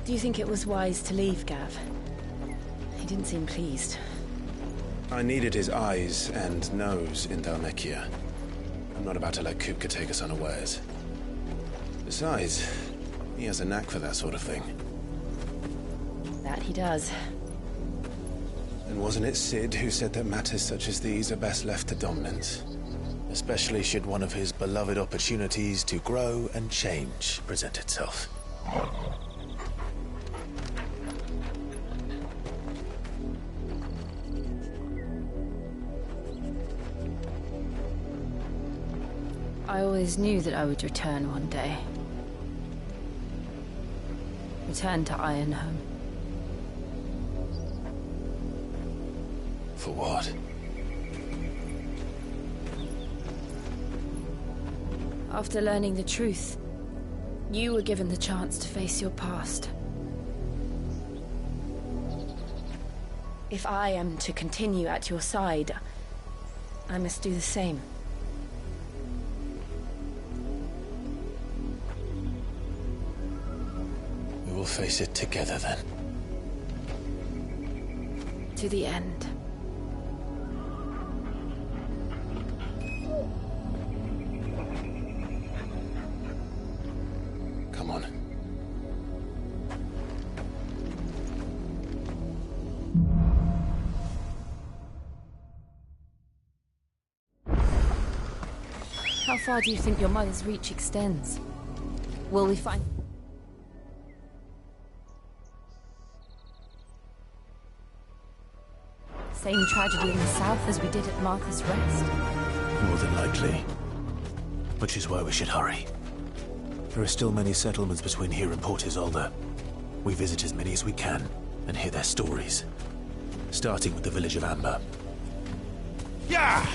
Do you think it was wise to leave, Gav? He didn't seem pleased. I needed his eyes and nose in Dhalmekia. I'm not about to let Kupka take us unawares. Besides, he has a knack for that sort of thing. That he does. And wasn't it Sid who said that matters such as these are best left to dominance? Especially should one of his beloved opportunities to grow and change present itself. I always knew that I would return one day. Return to Ironhome. For what? After learning the truth, you were given the chance to face your past. If I am to continue at your side, I must do the same. We will face it together then. To the end. Come on. How far do you think your mother's reach extends? Will we find... same tragedy in the south as we did at Martha's Rest? More than likely. Which is why we should hurry. There are still many settlements between here and Port Isolde. We visit as many as we can and hear their stories. Starting with the village of Amber. Yeah!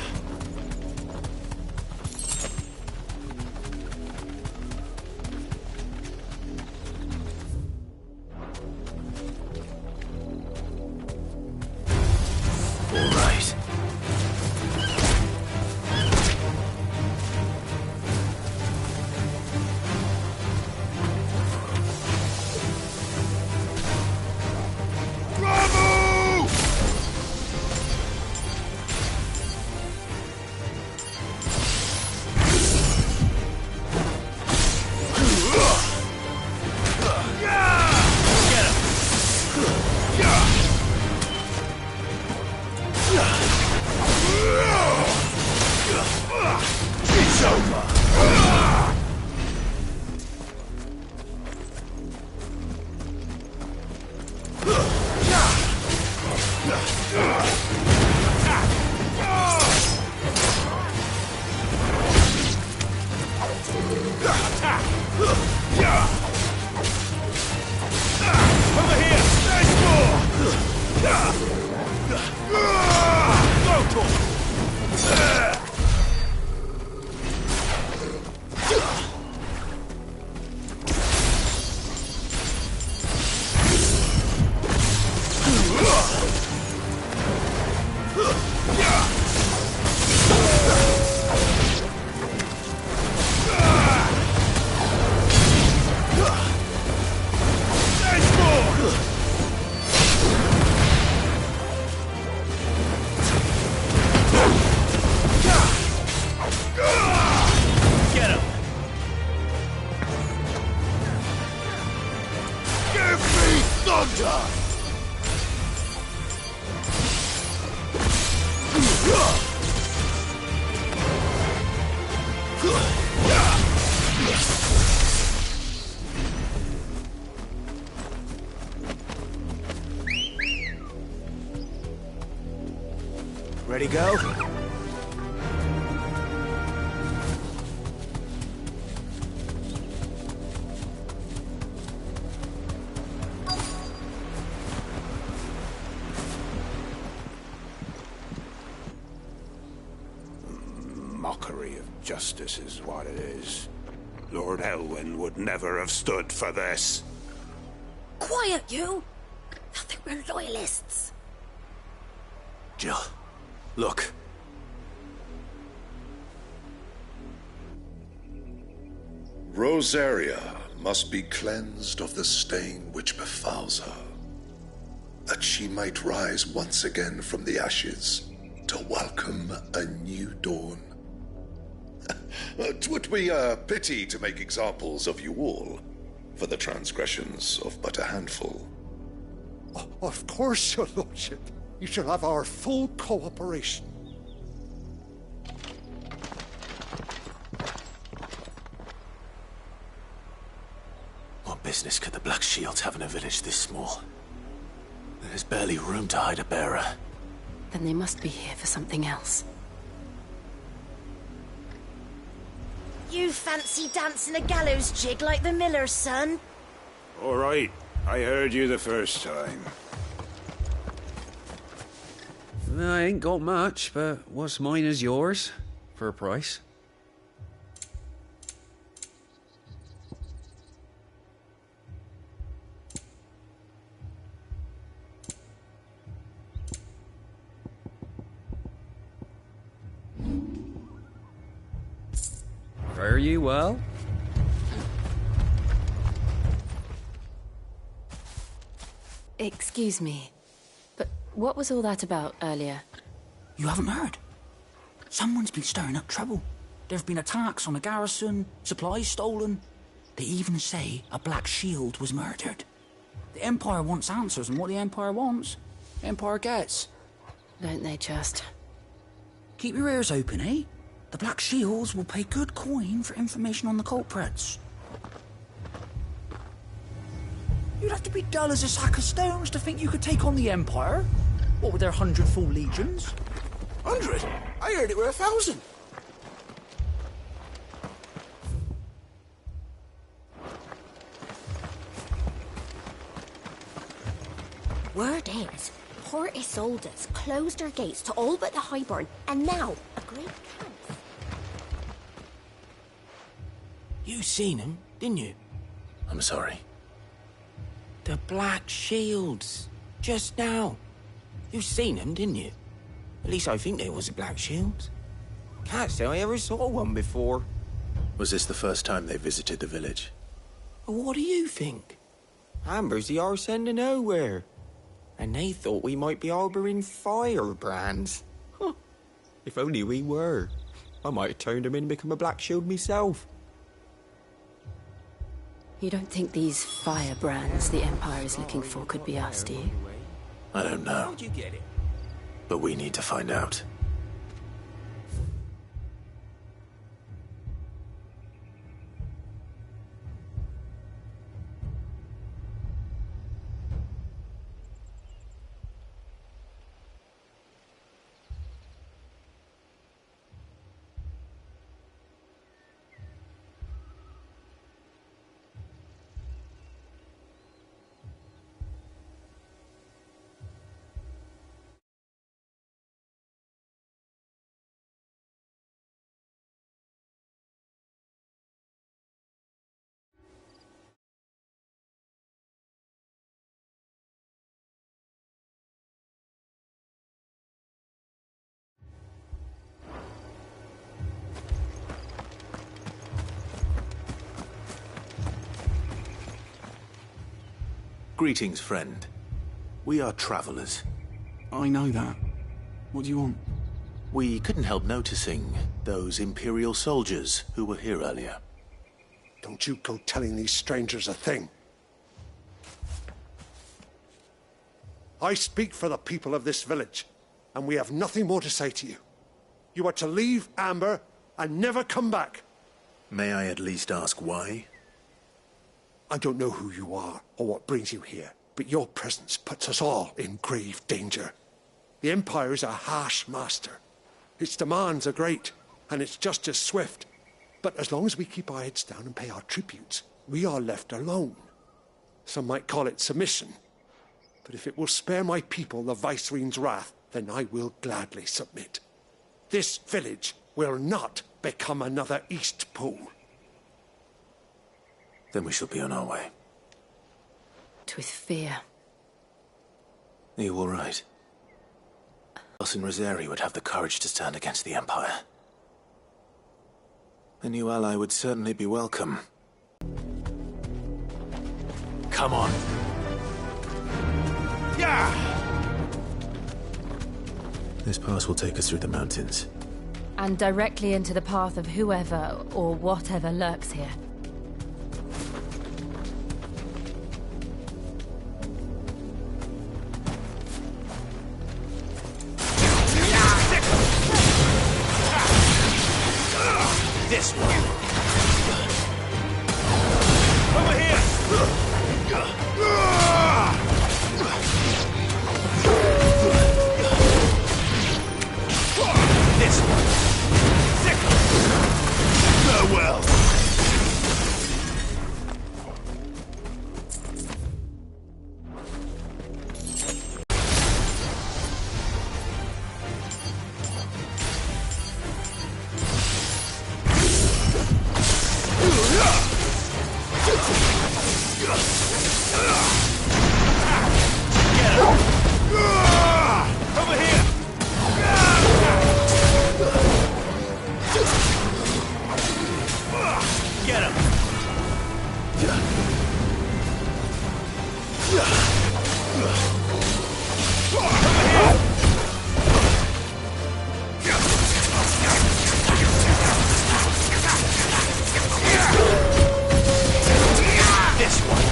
Ready, go? Mockery of justice is what it is. Lord Elwyn would never have stood for this. Quiet, you! They'll think we're loyalists. Jill, look. Rosaria, must be cleansed of the stain which befouls her, that she might rise once again from the ashes to welcome a new dawn. 'Twould be a pity to make examples of you all, for the transgressions of but a handful. Of course, your lordship. You shall have our full cooperation. What business could the Black Shields have in a village this small? There's barely room to hide a bearer. Then they must be here for something else. You fancy dancing a gallows jig like the miller's son? All right, I heard you the first time. I ain't got much, but what's mine is yours, for a price. Fare you well? Excuse me, but what was all that about earlier? You haven't heard? Someone's been stirring up trouble. There have been attacks on the garrison, supplies stolen. They even say a Black Shield was murdered. The Empire wants answers, and what the Empire wants, the Empire gets. Don't they just? Keep your ears open, eh? The Black Shields will pay good coin for information on the culprits. You'd have to be dull as a sack of stones to think you could take on the Empire. What with their 100 full legions? 100? I heard it were 1,000. Word is, Port Isolde's closed their gates to all but the Highborn, and now a great camp. You seen them, didn't you? I'm sorry. The Black Shields. Just now. You seen them, didn't you? At least I think there was a Black Shield. Can't say I ever saw one before. Was this the first time they visited the village? What do you think? Amber's the arse end of nowhere. And they thought we might be harbouring firebrands. Huh. If only we were. I might have turned them in and become a Black Shield myself. You don't think these firebrands the Empire is looking for could be us, do you? I don't know. How'd you get it? But we need to find out. Greetings, friend. We are travelers. I know that. What do you want? We couldn't help noticing those Imperial soldiers who were here earlier. Don't you go telling these strangers a thing. I speak for the people of this village, and we have nothing more to say to you. You are to leave Amber and never come back. May I at least ask why? I don't know who you are or what brings you here, but your presence puts us all in grave danger. The Empire is a harsh master. Its demands are great, and its justice swift. But as long as we keep our heads down and pay our tributes, we are left alone. Some might call it submission. But if it will spare my people the Viceroy's wrath, then I will gladly submit. This village will not become another East Pool. Then we shall be on our way. With fear. Are you all right? Us in Rosari would have the courage to stand against the Empire. A new ally would certainly be welcome. Come on. Yeah! This pass will take us through the mountains. And directly into the path of whoever or whatever lurks here. This one. Over here! This one. Farewell! Over here! Get him! This one.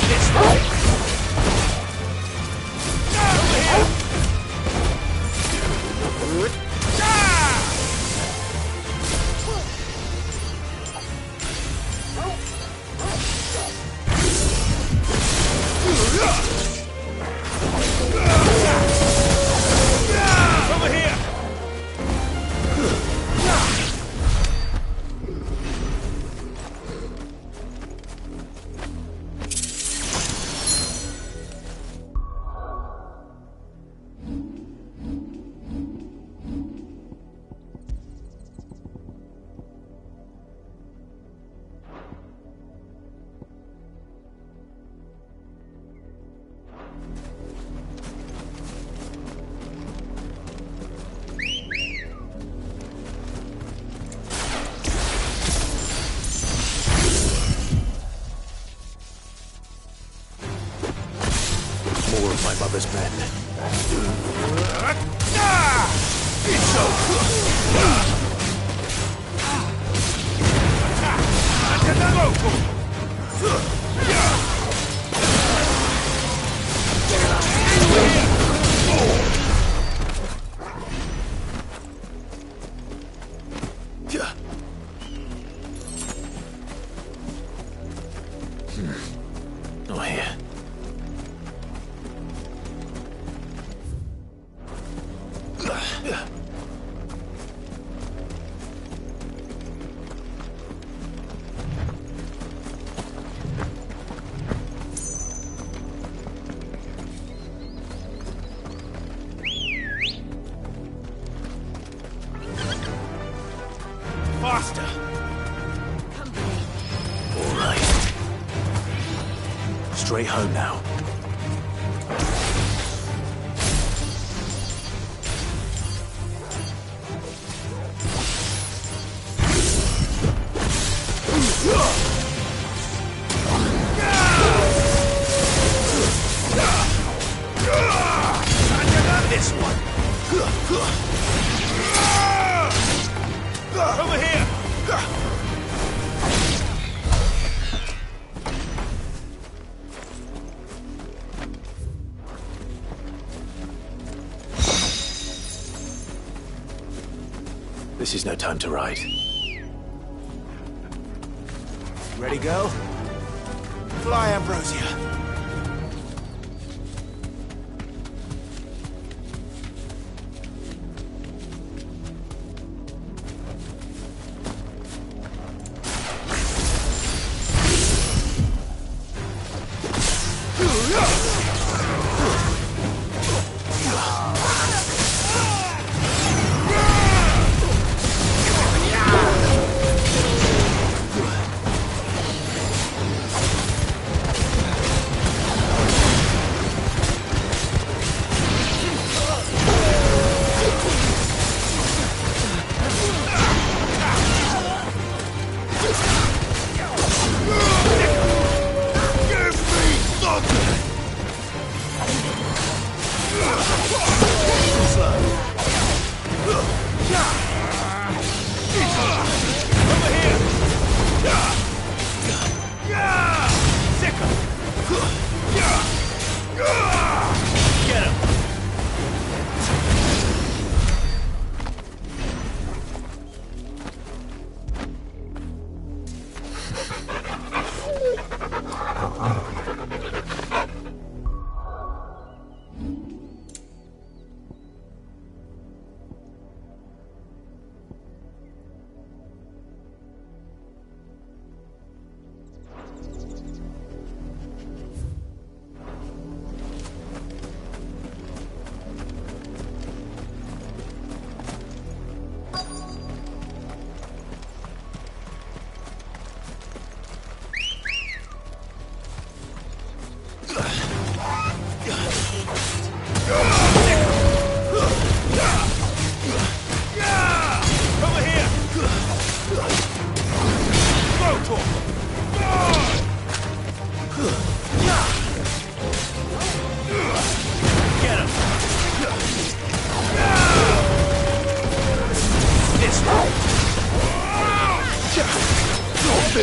This one. Over here! More of my mother's men. It's Oh, here. faster! All right. Straight home now. This one! Over here! This is no time to ride. Ready, go? Fly, Ambrosia.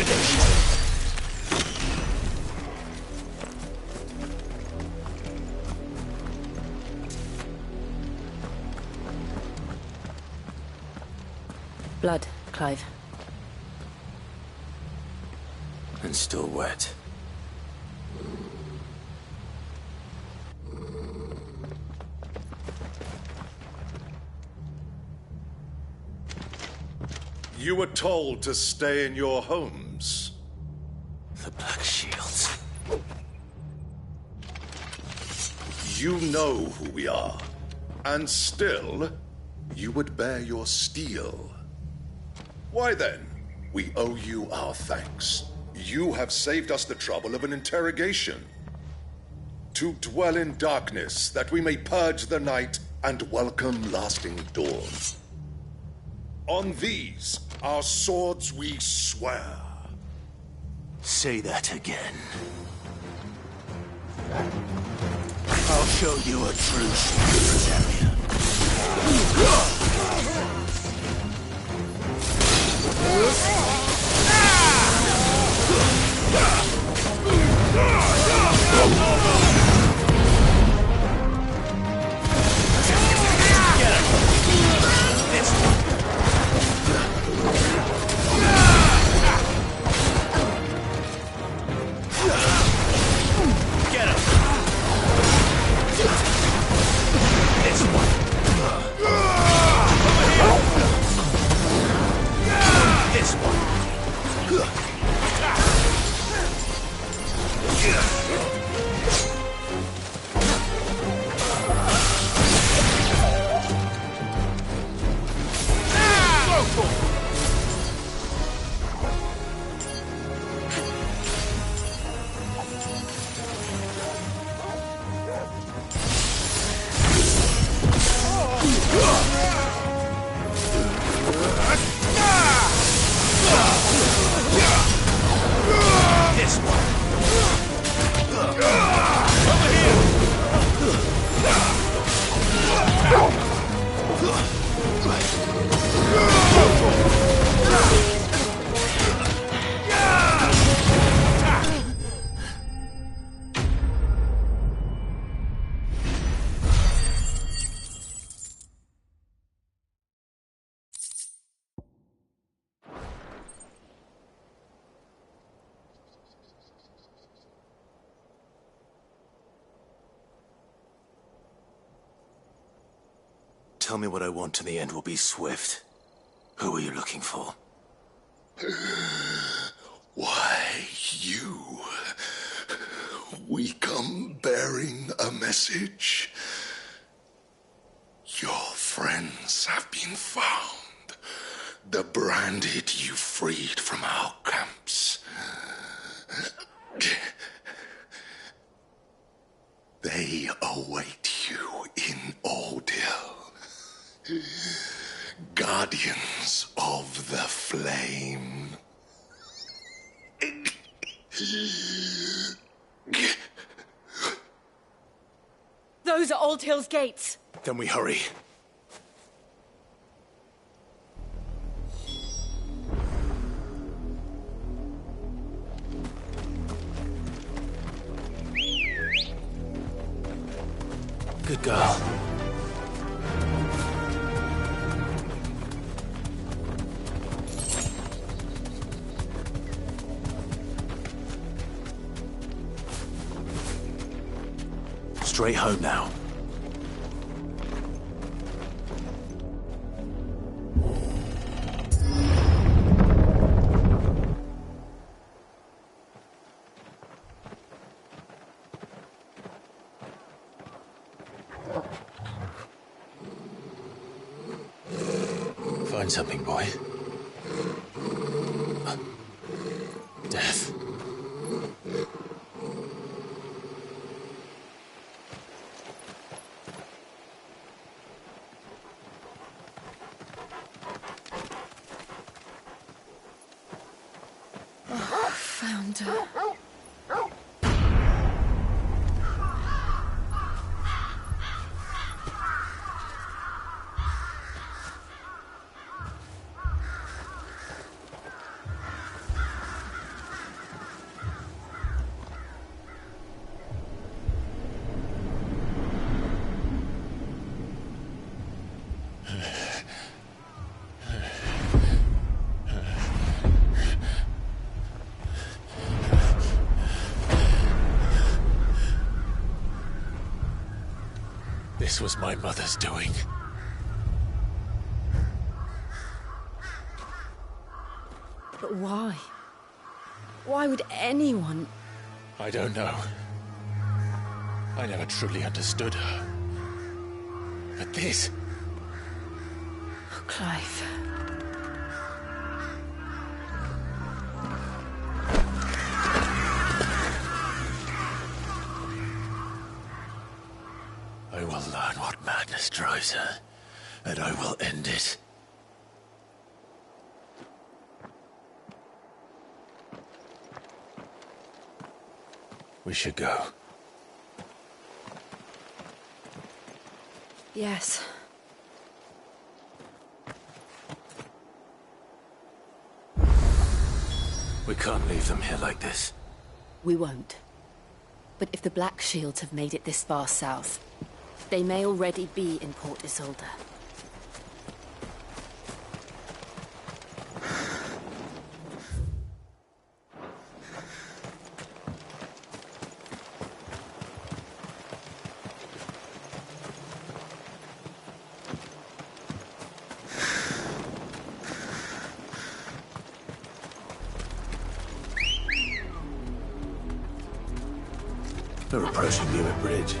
finished. Blood, Clive. And still wet. You were told to stay in your homes. The Black Shields. You know who we are. And still, you would bear your steel. Why then, we owe you our thanks. You have saved us the trouble of an interrogation. To dwell in darkness, that we may purge the night and welcome lasting dawn. On these, our swords we swear. Say that again. I'll show you a true libertarian. Tell me what I want and the end will be swift. Who are you looking for? Why, you. We come bearing a message. Your friends have been found. The branded you freed from our camps. They await you in Ordeal. Guardians of the Flame. Those are Old Hill's gates. Then we hurry. Good girl. Straight home now. Find something, boy. Death. Found her. This was my mother's doing. But why? Why would anyone... I don't know. I never truly understood her. But this... Oh, Clive. I will learn what madness drives her, and I will end it. We should go. Yes. We can't leave them here like this. We won't. But if the Black Shields have made it this far south, they may already be in Port Isolde. We're approaching Newick Bridge.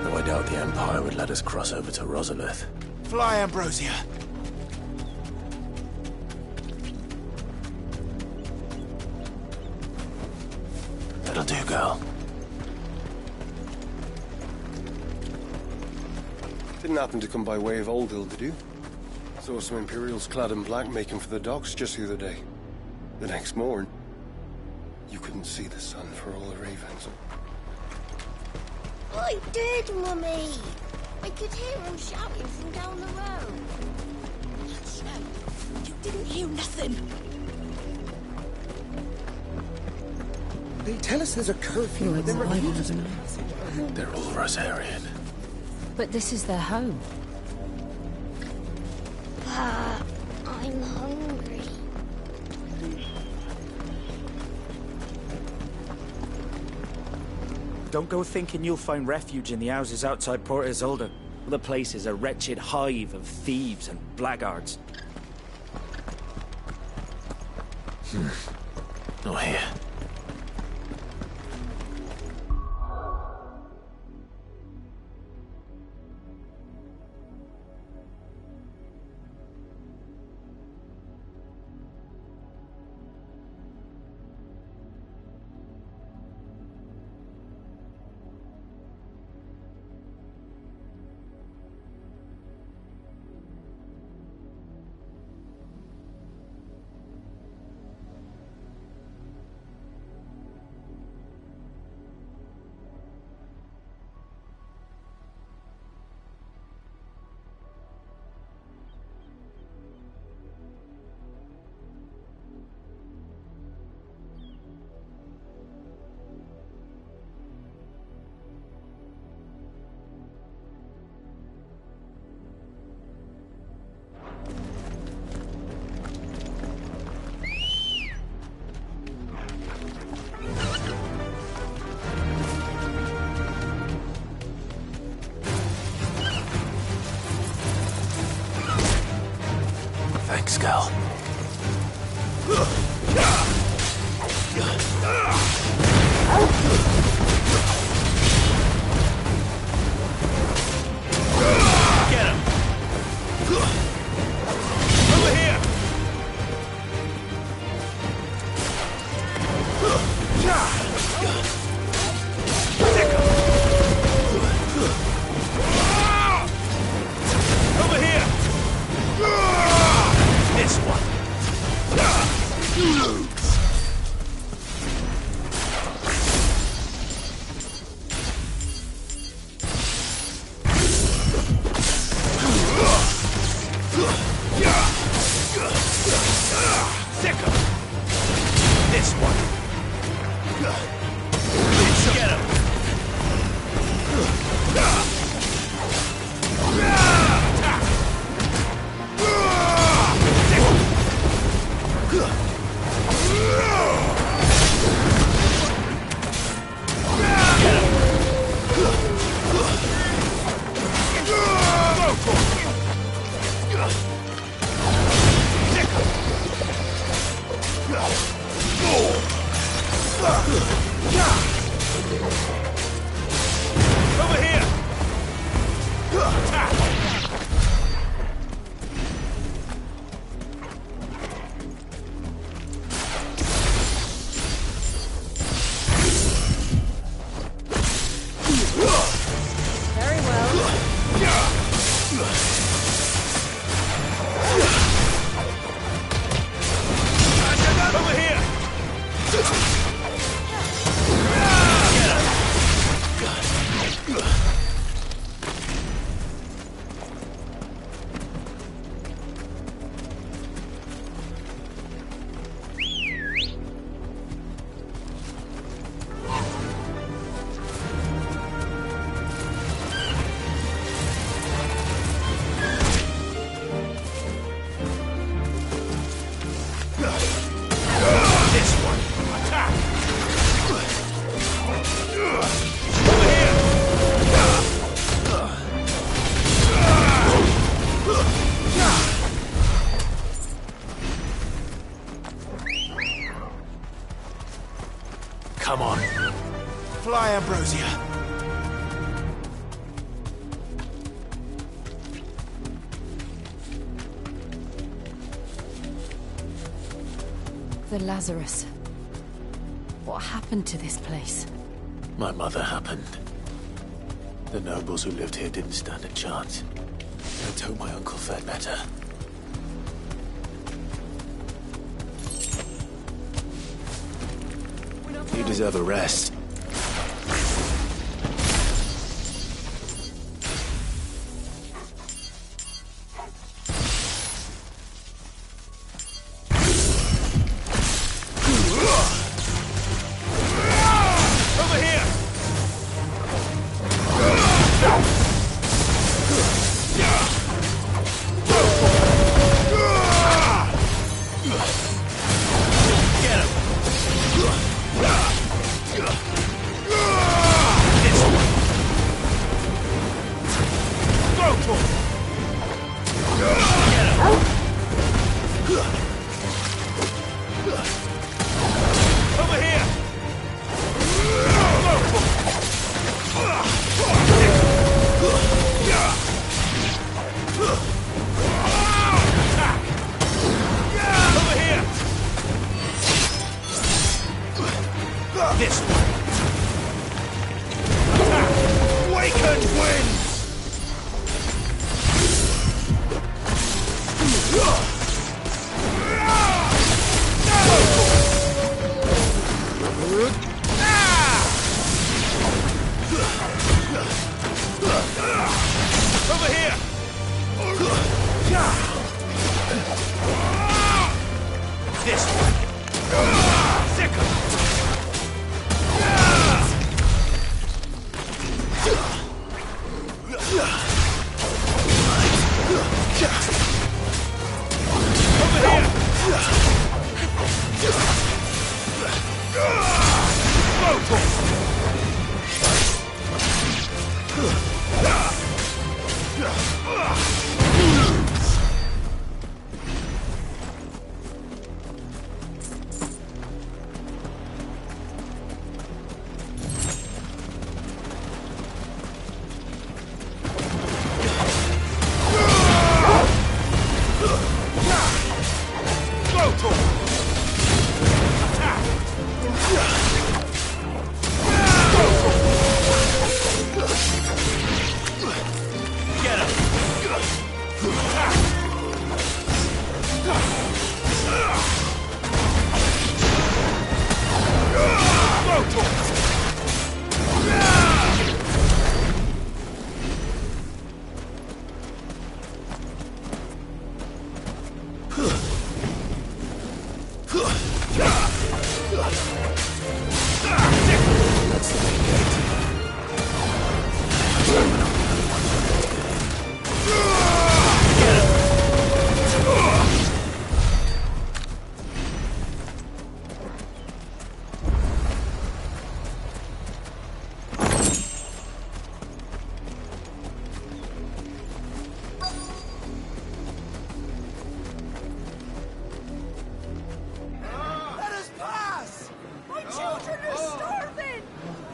Though I doubt the Empire would let us cross over to Rosalith. Fly, Ambrosia! That'll do, girl. Didn't happen to come by way of Old Hill, did you? Saw some Imperials clad in black making for the docks just the other day. The next morn, you couldn't see the sun for all the ravens. I did, Mummy! I could hear him shouting from down the road. No, you didn't hear nothing. They tell us there's a curfew, but They're all Rosarian. But this is their home. I'm hungry. Don't go thinking you'll find refuge in the houses outside Port Isolde. The place is a wretched hive of thieves and blackguards. Not here. Thanks, Gal. Get him! Over here! Over here! This one! Over here! Come on. Fly, Ambrosia. The Lazarus. What happened to this place? My mother happened. The nobles who lived here didn't stand a chance. Let's hope my uncle fared better. You deserve a rest.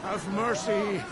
Have mercy.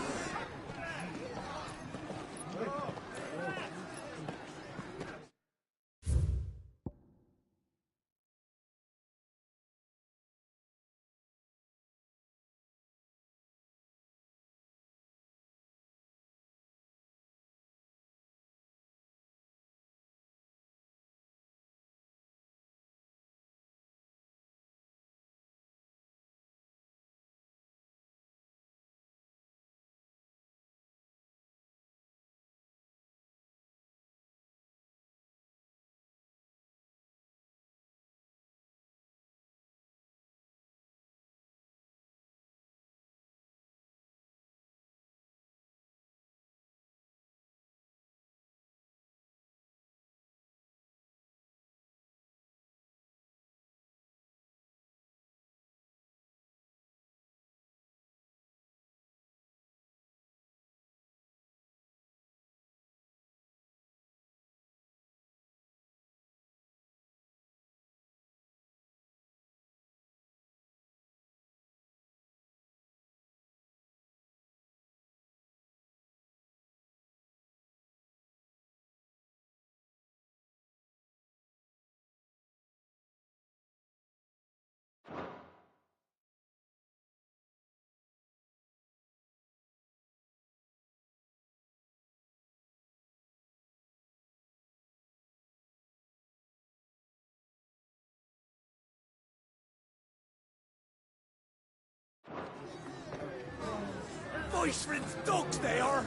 Iceland's dogs they are!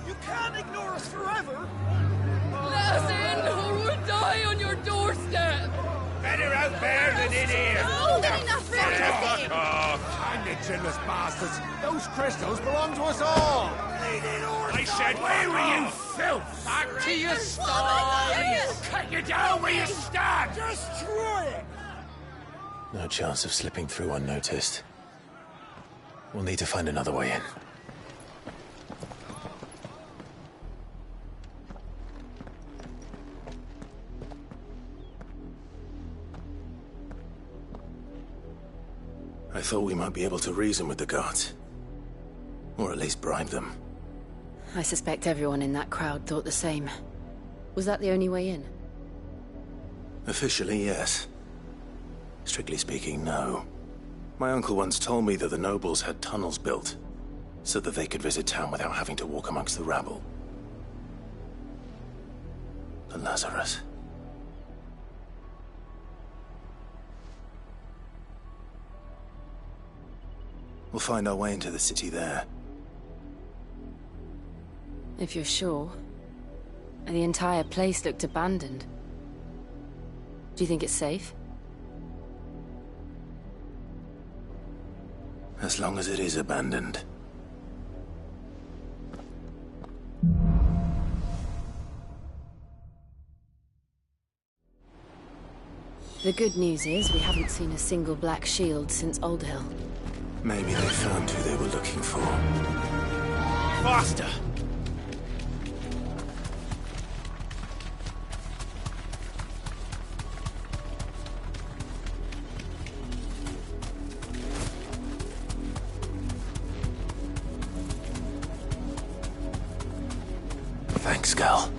You can't ignore us forever! Let us in, or we'll die on your doorstep! Better out there than in here! Hold it enough for Fuck off! And the chinless bastards! Those crystals belong to us all! I said, where were you, filth? Back to your sties! Cut you down where you stand! Just try it! No chance of slipping through unnoticed. We'll need to find another way in. I thought we might be able to reason with the guards. Or at least bribe them. I suspect everyone in that crowd thought the same. Was that the only way in? Officially, yes. Strictly speaking, no. My uncle once told me that the nobles had tunnels built, so that they could visit town without having to walk amongst the rabble. The Lazarus. We'll find our way into the city there. If you're sure. The entire place looked abandoned. Do you think it's safe? As long as it is abandoned. The good news is we haven't seen a single black shield since Old Hill. Maybe they found who they were looking for. Faster! Thanks, Gal.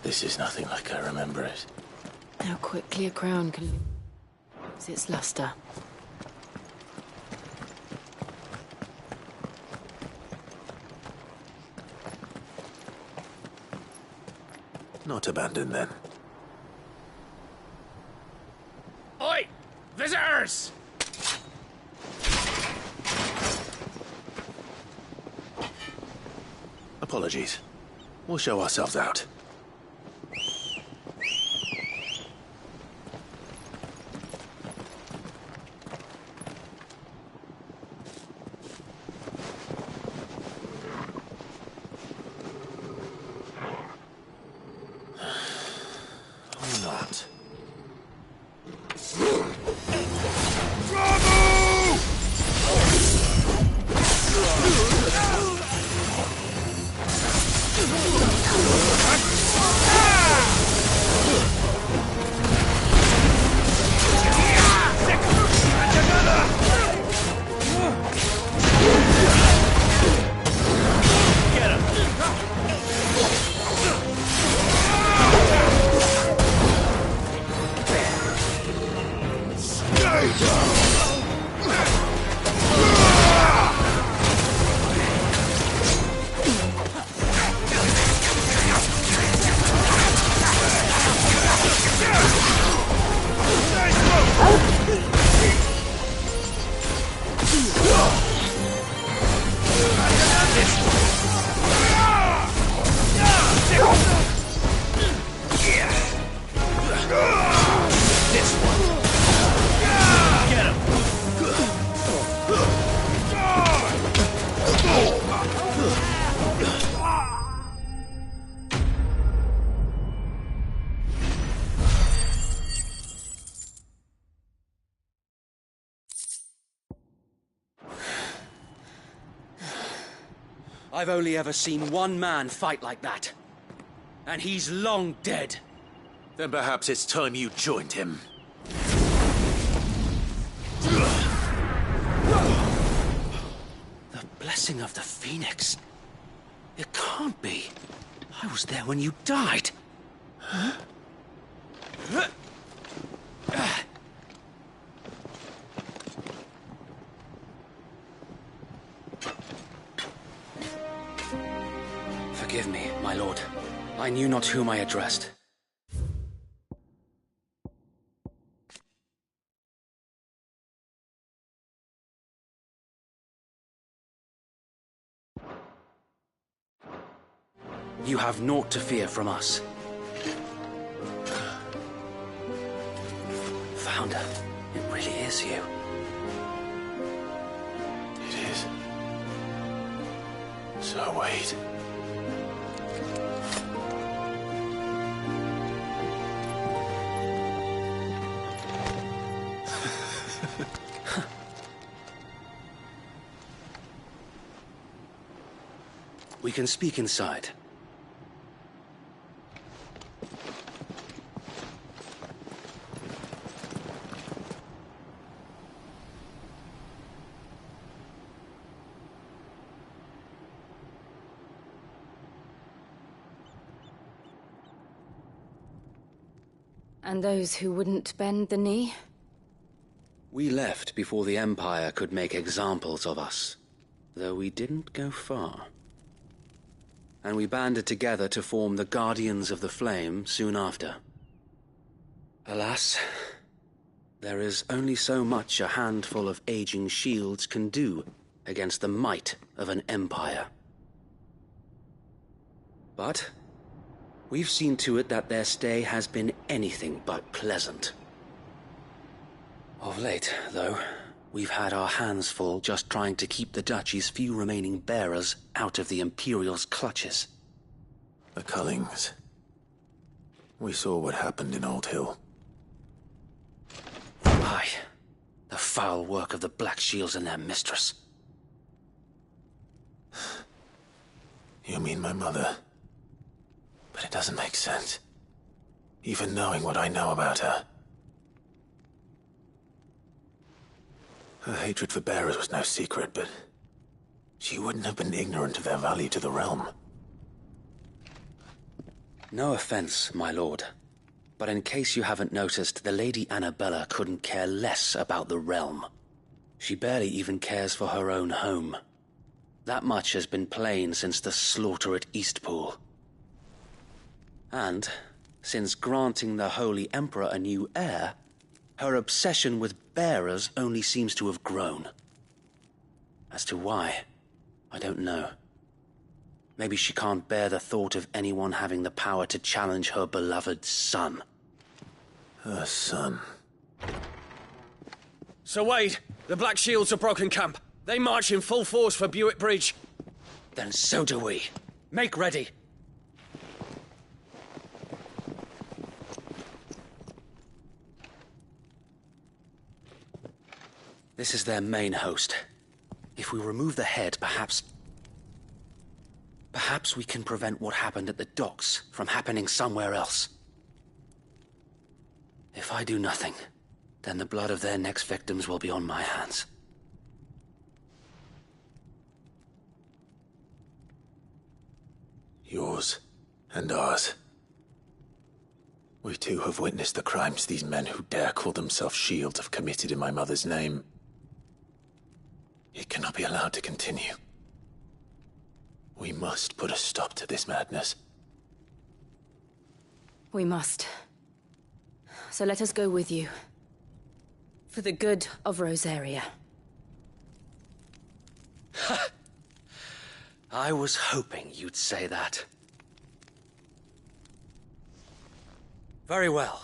This is nothing like I remember it. How quickly a crown can lose its luster. Not abandoned, then. Oi! Visitors! Apologies. We'll show ourselves out. I've only ever seen one man fight like that. And he's long dead. Then perhaps it's time you joined him. The blessing of the Phoenix. It can't be. I was there when you died. Huh? me, my lord. I knew not whom I addressed. You have naught to fear from us. Founder, it really is you. It is. Sir Wade. We can speak inside. And those who wouldn't bend the knee? We left before the Empire could make examples of us, though we didn't go far. And we banded together to form the Guardians of the Flame soon after. Alas, there is only so much a handful of aging shields can do against the might of an empire. But we've seen to it that their stay has been anything but pleasant. Of late, though, we've had our hands full just trying to keep the Duchy's few remaining bearers out of the Imperial's clutches. The Cullings. We saw what happened in Old Hill. Aye, the foul work of the Black Shields and their mistress. You mean my mother? But it doesn't make sense. Even knowing what I know about her. Her hatred for bearers was no secret, but she wouldn't have been ignorant of their value to the realm. No offense, my lord, but in case you haven't noticed, the Lady Annabella couldn't care less about the realm. She barely even cares for her own home. That much has been plain since the slaughter at Eastpool. And, since granting the Holy Emperor a new heir, her obsession with bearers only seems to have grown. As to why, I don't know. Maybe she can't bear the thought of anyone having the power to challenge her beloved son. Her son. Sir Wade, the Black Shields have broken camp. They march in full force for Buick Bridge. Then so do we. Make ready. This is their main host. If we remove the head, perhaps we can prevent what happened at the docks from happening somewhere else. If I do nothing, then the blood of their next victims will be on my hands. Yours and ours. We too have witnessed the crimes these men who dare call themselves shields have committed in my mother's name. It cannot be allowed to continue. We must put a stop to this madness. We must. So let us go with you. For the good of Rosaria. I was hoping you'd say that. Very well.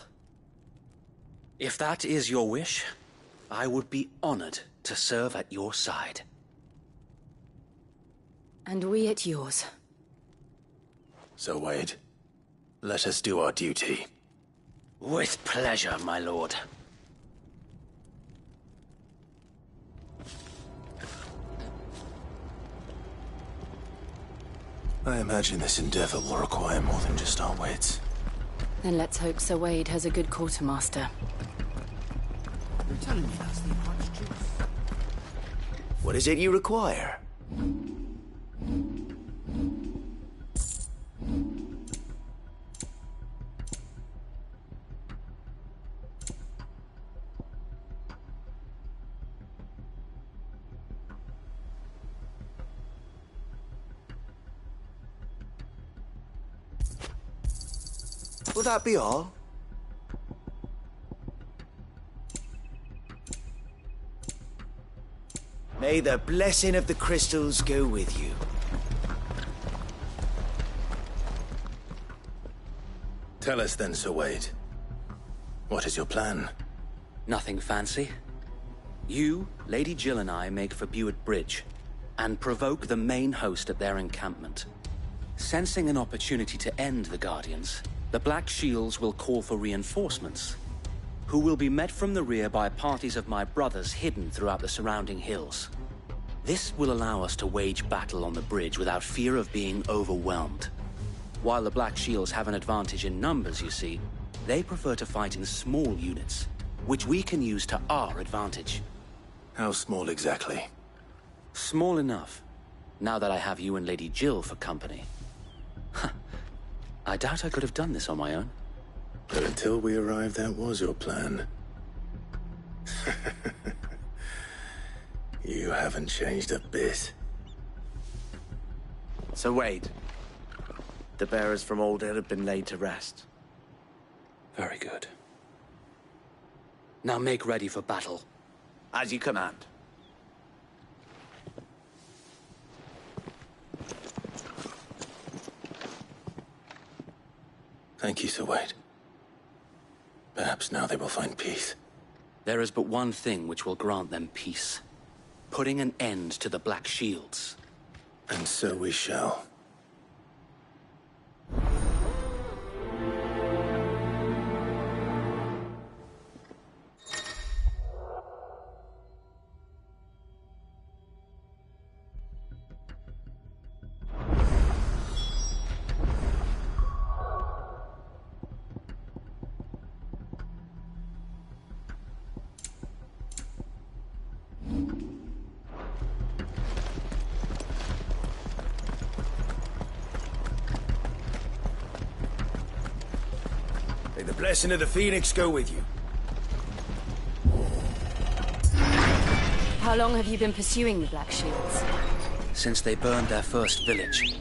If that is your wish, I would be honored to serve at your side. And we at yours. So, Wade, let us do our duty. With pleasure, my lord. I imagine this endeavor will require more than just our wits. Then let's hope Sir Wade has a good quartermaster. You're telling me that's the Archduke? What is it you require? Will that be all? May the blessing of the crystals go with you. Tell us then, Sir Wade. What is your plan? Nothing fancy. You, Lady Jill and I make for Buett Bridge, and provoke the main host at their encampment. Sensing an opportunity to end the Guardians, the Black Shields will call for reinforcements, who will be met from the rear by parties of my brothers hidden throughout the surrounding hills. This will allow us to wage battle on the bridge without fear of being overwhelmed. While the Black Shields have an advantage in numbers, you see, they prefer to fight in small units, which we can use to our advantage. How small exactly? Small enough, now that I have you and Lady Jill for company. I doubt I could have done this on my own. But until we arrived, that was your plan. You haven't changed a bit. So Wade, the bearers from Old Hill have been laid to rest. Very good. Now make ready for battle. As you command. Thank you, Sir Wade. Perhaps now they will find peace. There is but one thing which will grant them peace. Putting an end to the Black Shields. And so we shall. May the blessing of the Phoenix go with you. How long have you been pursuing the Black Shields? Since they burned their first village.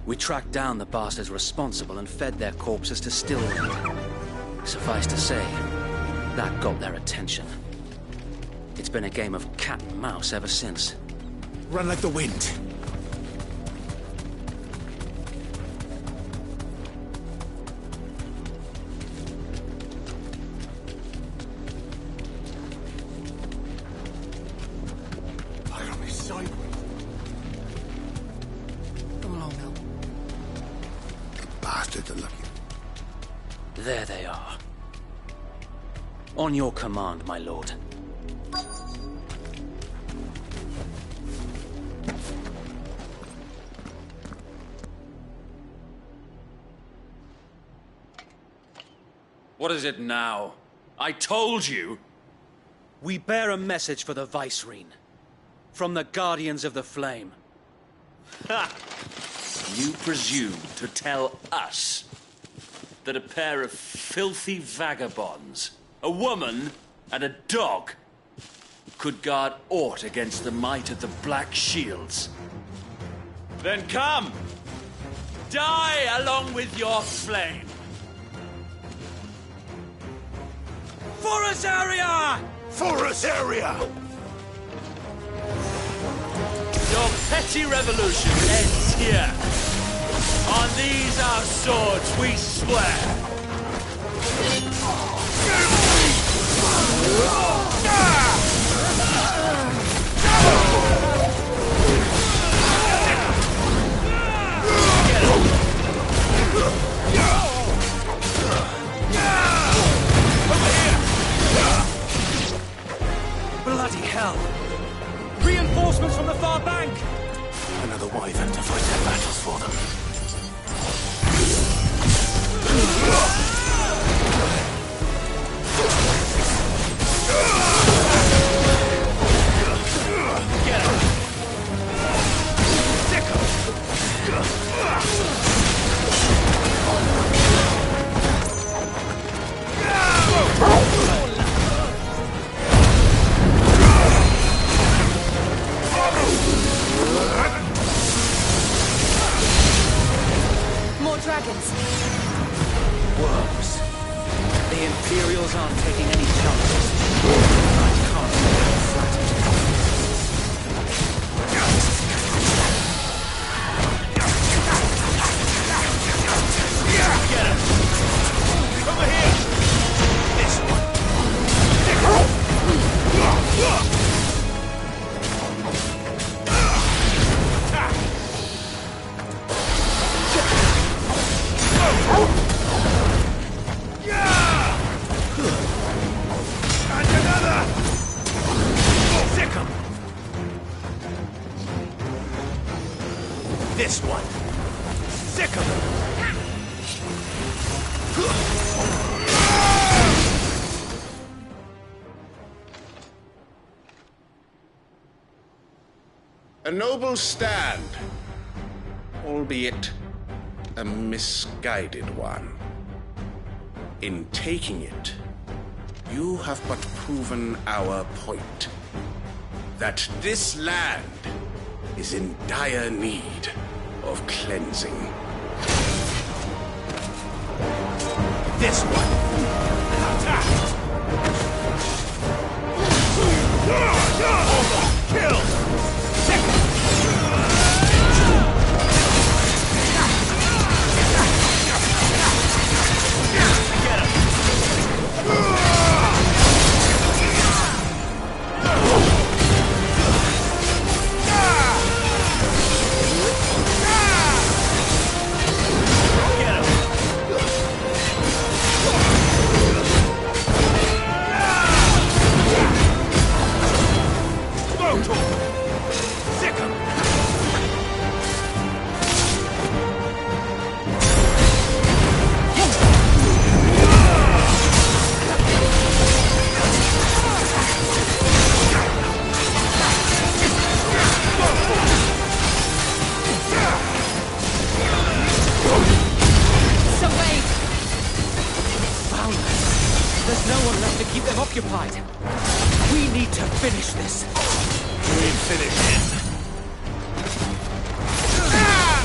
We tracked down the bastards responsible and fed their corpses to Stillwind. Suffice to say, that got their attention. It's been a game of cat and mouse ever since. Run like the wind. There they are. On your command, my lord. What is it now? I told you! We bear a message for the Vicereine. From the Guardians of the Flame. Ha! You presume to tell us that a pair of filthy vagabonds, a woman and a dog, could guard aught against the might of the Black Shields? Then come! Die along with your flame! For Azaria! For Azaria! Your petty revolution ends here. On these our swords we swear. Bloody hell! Reinforcements from the far bank! Another wyvern to fight their battles for them. Get him! Stick him! More dragons. worms. The Imperials aren't taking any chances. I can't let them flatten. Get him! Over here! This one! And another! Sick 'em! This one! Sick 'em! A noble stand, albeit a misguided one. In taking it, you have but proven our point, that this land is in dire need of cleansing. This one! Attack! Kill! There's no one left to keep them occupied. We need to finish this. We finish him.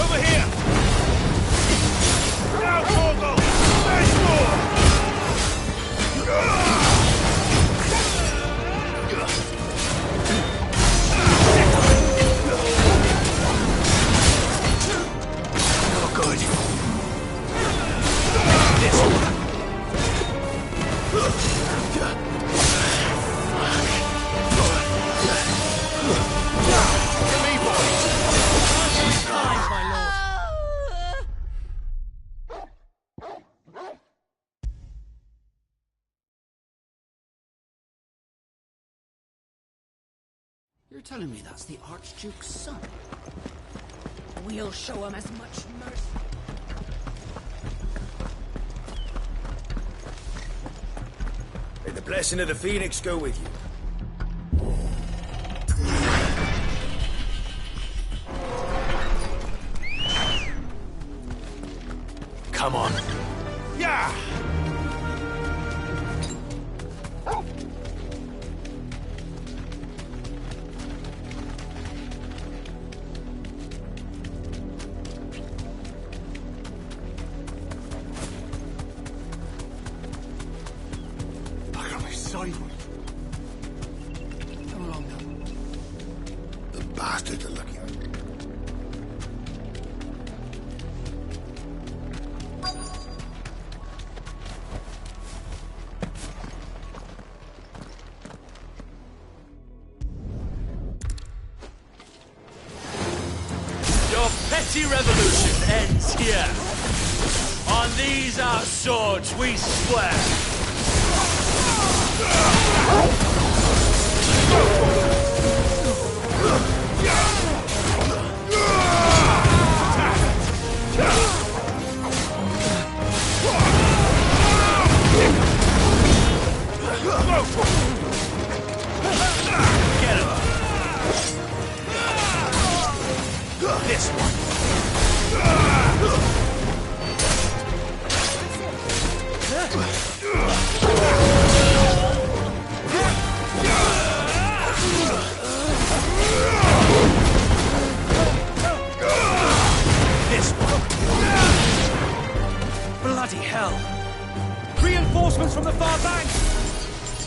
Over here! Now, Torgal! There's more! No good. This one. You're telling me that's the Archduke's son? We'll show him as much mercy. May the blessing of the Phoenix go with you. Come on. Yeah! Come along now. The bastards are looking. Your petty revolution ends here. On these our swords we swear. Get him! This one! This one! Bloody hell! Reinforcements from the far bank!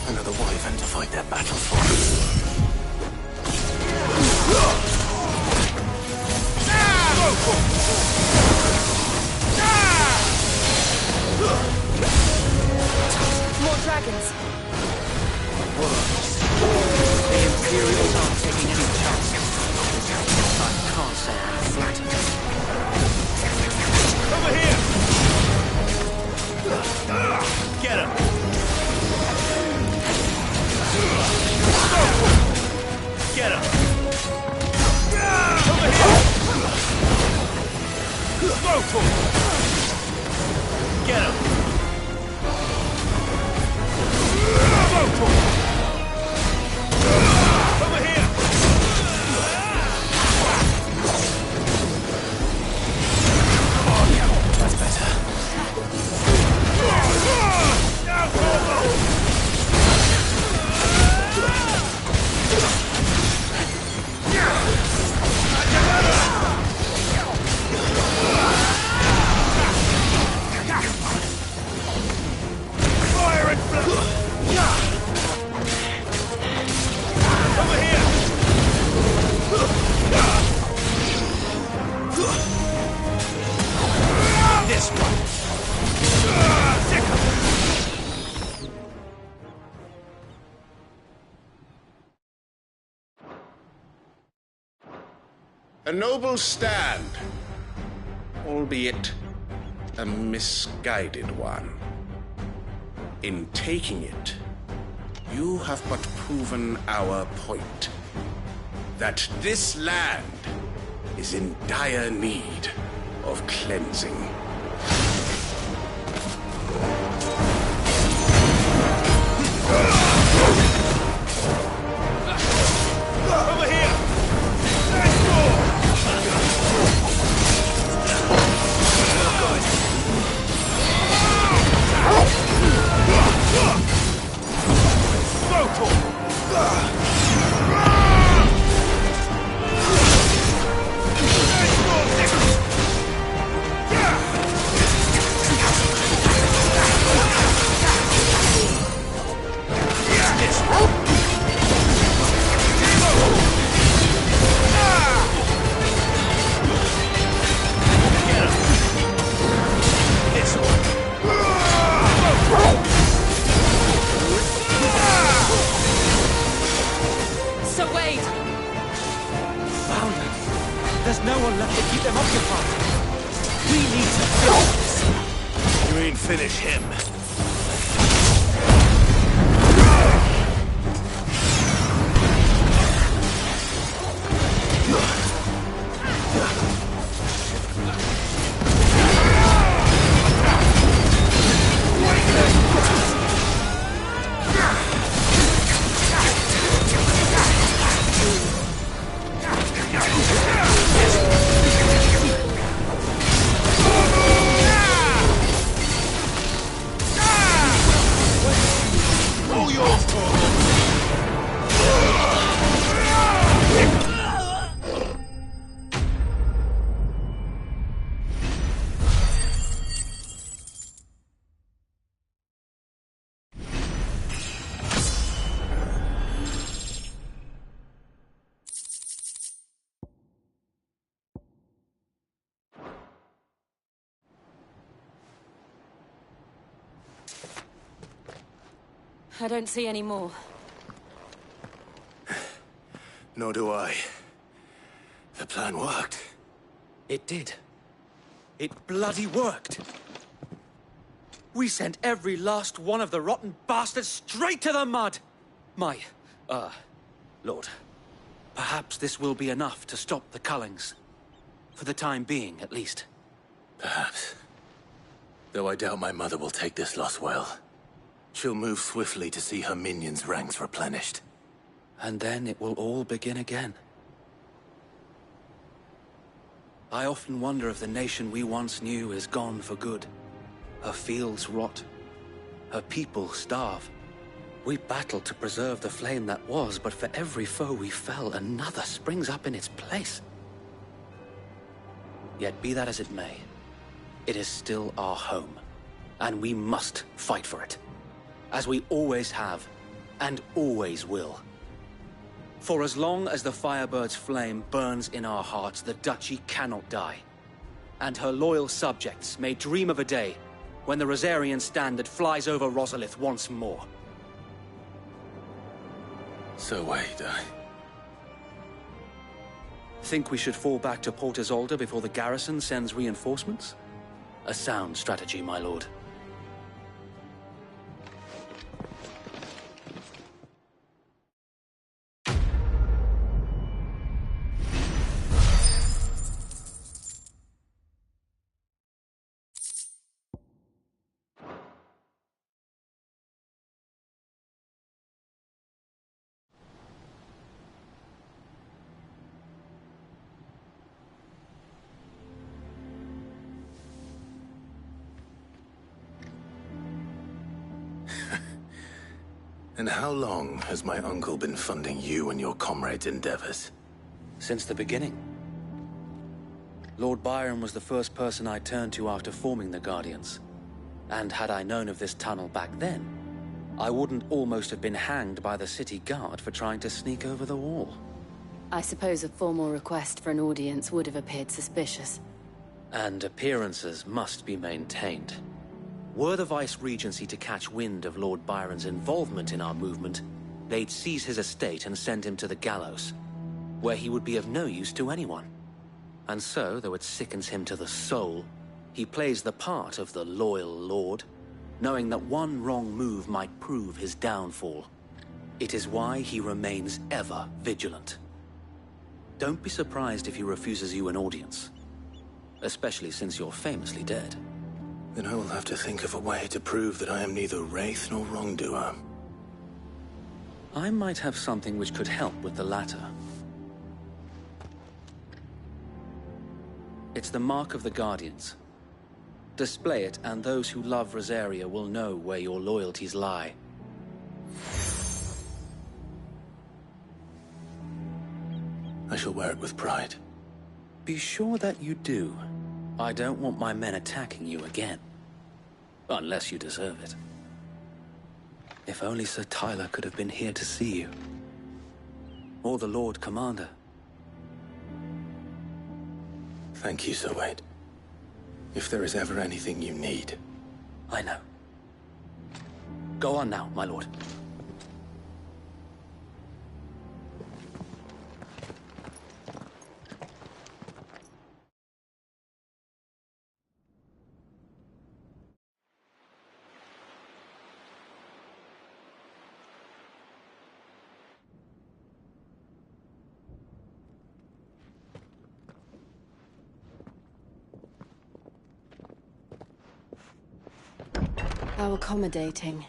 Another wyvern to fight their battle for. More dragons. Worms. The Imperials aren't taking any chances. I can't say I'm flattered. Over here! Get him! Get him! Over here! Go for it! Get him! Go for it! Over here! That's better. Now, Corvo! Fire and blood! Over here! This one. A noble stand, albeit a misguided one. In taking it, you have but proven our point. That this land is in dire need of cleansing. Over here! Let's go! Go for it! Sir Wade! Found them. There's no one left to keep them occupied. We need to finish this. You ain't finish him. I don't see any more. Nor do I. The plan worked. It did. It bloody worked. We sent every last one of the rotten bastards straight to the mud! My, Lord, perhaps this will be enough to stop the Cullings. For the time being, at least. Perhaps. Though I doubt my mother will take this loss well. She'll move swiftly to see her minions' ranks replenished. And then it will all begin again. I often wonder if the nation we once knew is gone for good. Her fields rot. Her people starve. We battled to preserve the flame that was, but for every foe we fell, another springs up in its place. Yet be that as it may, it is still our home, and we must fight for it. as we always have, and always will. For as long as the Firebird's flame burns in our hearts, the Duchy cannot die. And her loyal subjects may dream of a day when the Rosarian standard flies over Rosalith once more. So wait, Think we should fall back to Port Isolde before the garrison sends reinforcements? A sound strategy, my lord. And how long has my uncle been funding you and your comrades' endeavors? Since the beginning. Lord Byron was the first person I turned to after forming the Guardians. And had I known of this tunnel back then, I wouldn't almost have been hanged by the city guard for trying to sneak over the wall. I suppose a formal request for an audience would have appeared suspicious. And appearances must be maintained. Were the Vice-Regency to catch wind of Lord Byron's involvement in our movement, they'd seize his estate and send him to the gallows, where he would be of no use to anyone. And so, though it sickens him to the soul, he plays the part of the loyal lord, knowing that one wrong move might prove his downfall. It is why he remains ever vigilant. Don't be surprised if he refuses you an audience, especially since you're famously dead. Then I will have to think of a way to prove that I am neither wraith nor wrongdoer. I might have something which could help with the latter. It's the mark of the Guardians. Display it, and those who love Rosaria will know where your loyalties lie. I shall wear it with pride. Be sure that you do. I don't want my men attacking you again. Unless you deserve it. If only Sir Tyler could have been here to see you. Or the Lord Commander. Thank you, Sir Wade. If there is ever anything you need. I know. Go on now, my lord. How accommodating.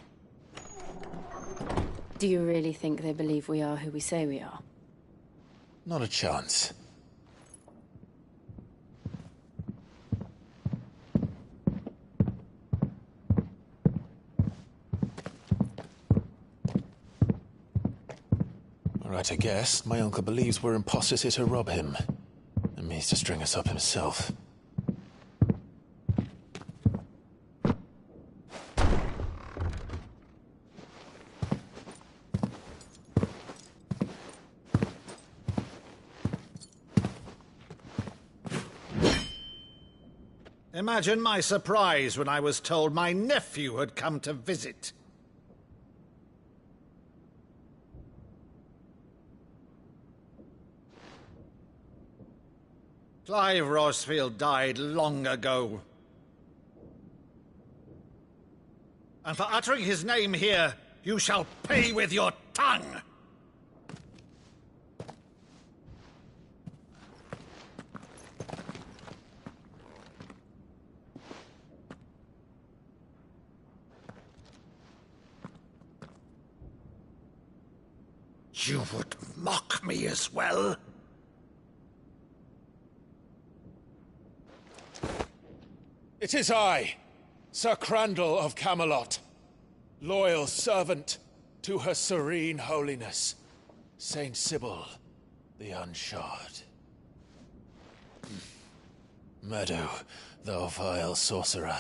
Do you really think they believe we are who we say we are? Not a chance. All right, I guess. My uncle believes we're imposters here to rob him. And means to string us up himself. Imagine my surprise when I was told my nephew had come to visit. Clive Rosfield died long ago. And for uttering his name here, you shall pay with your tongue! You would mock me as well? It is I, Sir Crandall of Camelot, loyal servant to Her Serene Holiness, Saint Sybil the Unshod. Meadow, thou vile sorcerer,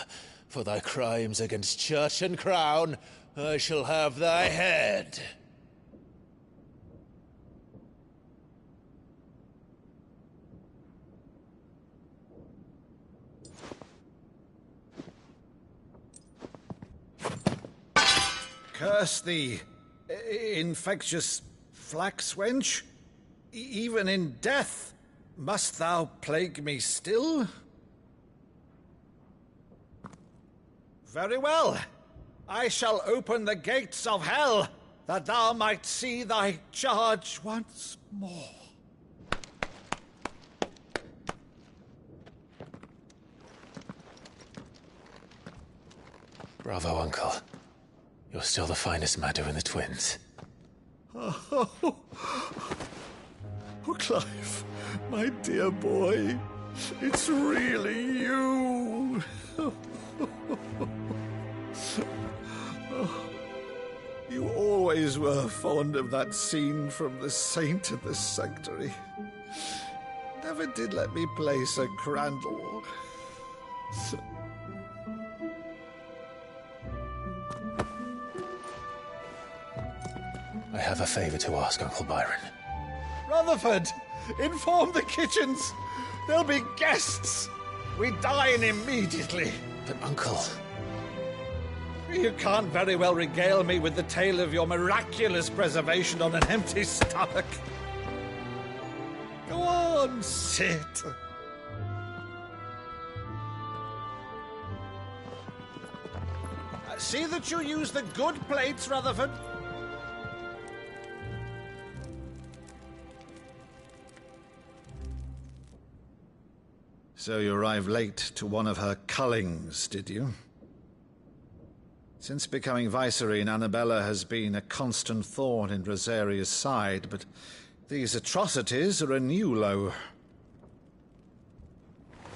for thy crimes against church and crown, I shall have thy head. Curse thee, infectious flax wench. Even in death, must thou plague me still? Very well. I shall open the gates of hell, that thou might see thy charge once more. Bravo, Uncle. You're still the finest Maddo in the twins. Oh, Clive, my dear boy, it's really you. You always were fond of that scene from The Saint of the Sanctuary. Never did let me play Sir Crandall. I have a favor to ask, Uncle Byron. Rutherford, inform the kitchens. There'll be guests. We dine immediately. But, Uncle... You can't very well regale me with the tale of your miraculous preservation on an empty stomach. Go on, sit. See that you use the good plates, Rutherford. So you arrived late to one of her cullings, did you? Since becoming Vicereine, Annabella has been a constant thorn in Rosaria's side, but these atrocities are a new low.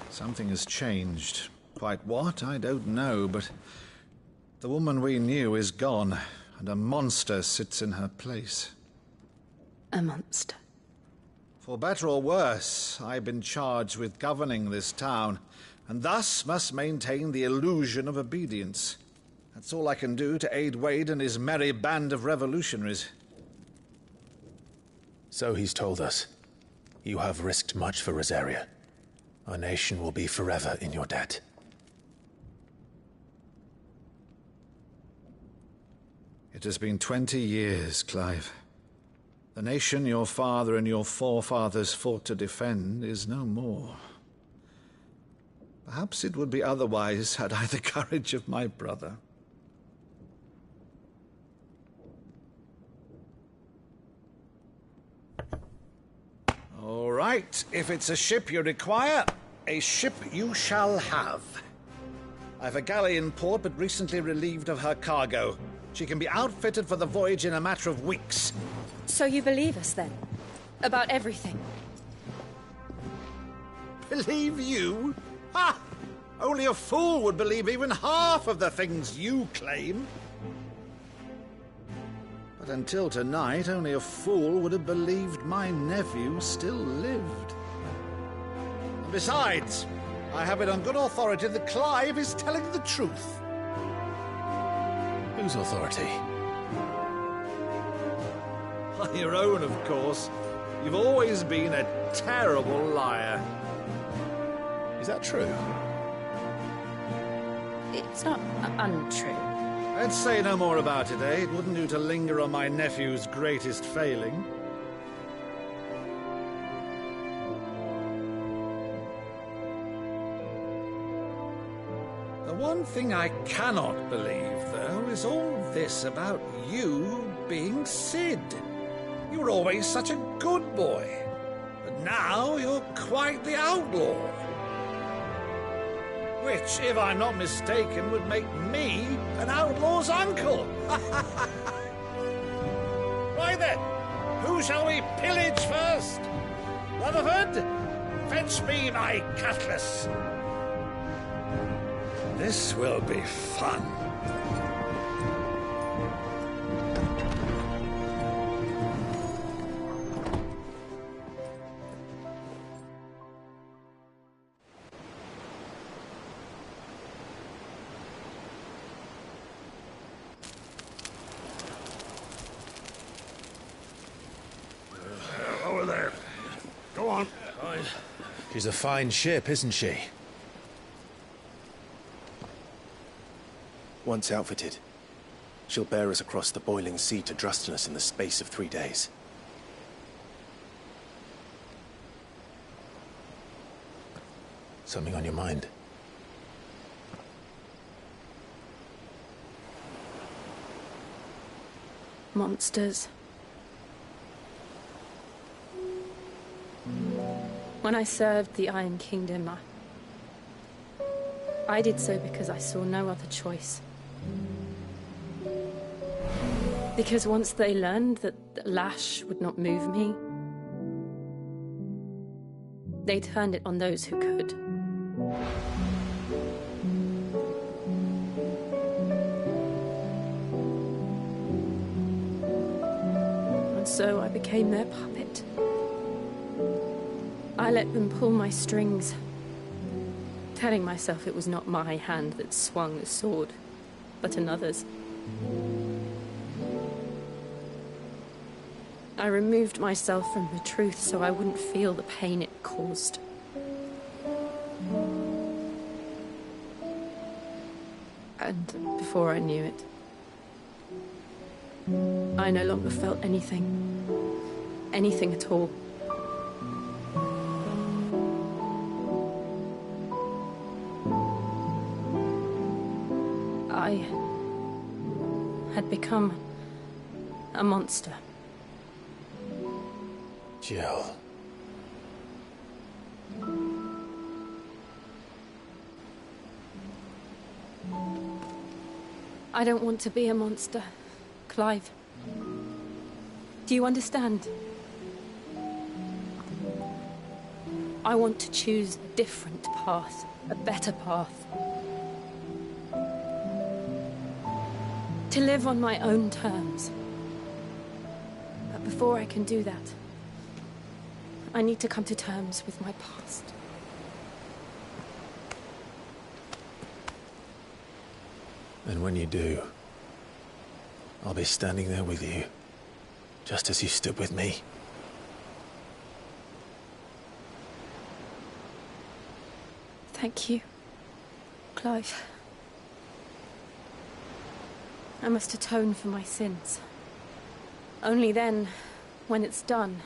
Something has changed. Quite what, I don't know, but the woman we knew is gone, and a monster sits in her place. A monster? For better or worse, I've been charged with governing this town, and thus must maintain the illusion of obedience. That's all I can do to aid Wade and his merry band of revolutionaries. So he's told us. You have risked much for Rosaria. Our nation will be forever in your debt. It has been 20 years, Clive. The nation your father and your forefathers fought to defend is no more. Perhaps it would be otherwise had I the courage of my brother. All right, if it's a ship you require, a ship you shall have. I've a galley in port, but recently relieved of her cargo. She can be outfitted for the voyage in a matter of weeks. So you believe us, then? About everything? Believe you? Ha! Only a fool would believe even half of the things you claim. But until tonight, only a fool would have believed my nephew still lived. And besides, I have it on good authority that Clive is telling the truth. Whose authority? Your own, of course. You've always been a terrible liar. Is that true? It's not untrue. Let's say no more about it, eh? It wouldn't do to linger on my nephew's greatest failing. The one thing I cannot believe, though, is all this about you being Sid. You were always such a good boy, but now you're quite the outlaw. Which, if I'm not mistaken, would make me an outlaw's uncle. Right then, who shall we pillage first? Rutherford, fetch me my cutlass. This will be fun. She's a fine ship, isn't she? Once outfitted, she'll bear us across the boiling sea to Drustinus in the space of 3 days. Something on your mind? Monsters. When I served the Iron Kingdom, I did so because I saw no other choice. Because once they learned that the lash would not move me, they turned it on those who could. And so I became their puppet. I let them pull my strings, telling myself it was not my hand that swung the sword, but another's. I removed myself from the truth so I wouldn't feel the pain it caused. And before I knew it, I no longer felt anything. Anything at all. I had become a monster. Jill. I don't want to be a monster, Clive. Do you understand? I want to choose a different path, a better path. To live on my own terms. But before I can do that, I need to come to terms with my past. And when you do, I'll be standing there with you, just as you stood with me. Thank you, Clive. I must atone for my sins. Only then, when it's done,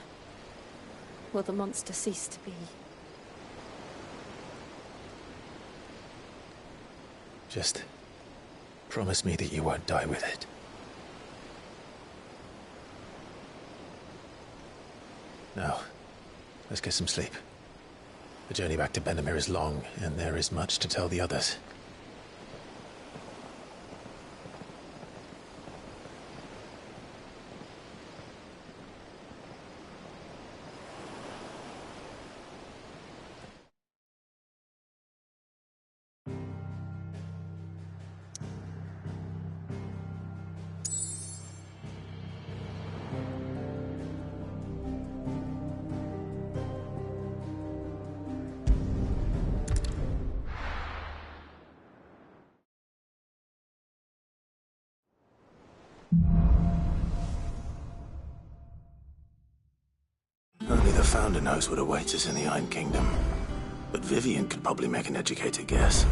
will the monster cease to be. Just promise me that you won't die with it. Now, let's get some sleep. The journey back to Benamir is long, and there is much to tell the others. Only the Founder knows what awaits us in the Iron Kingdom. But Vivian could probably make an educated guess.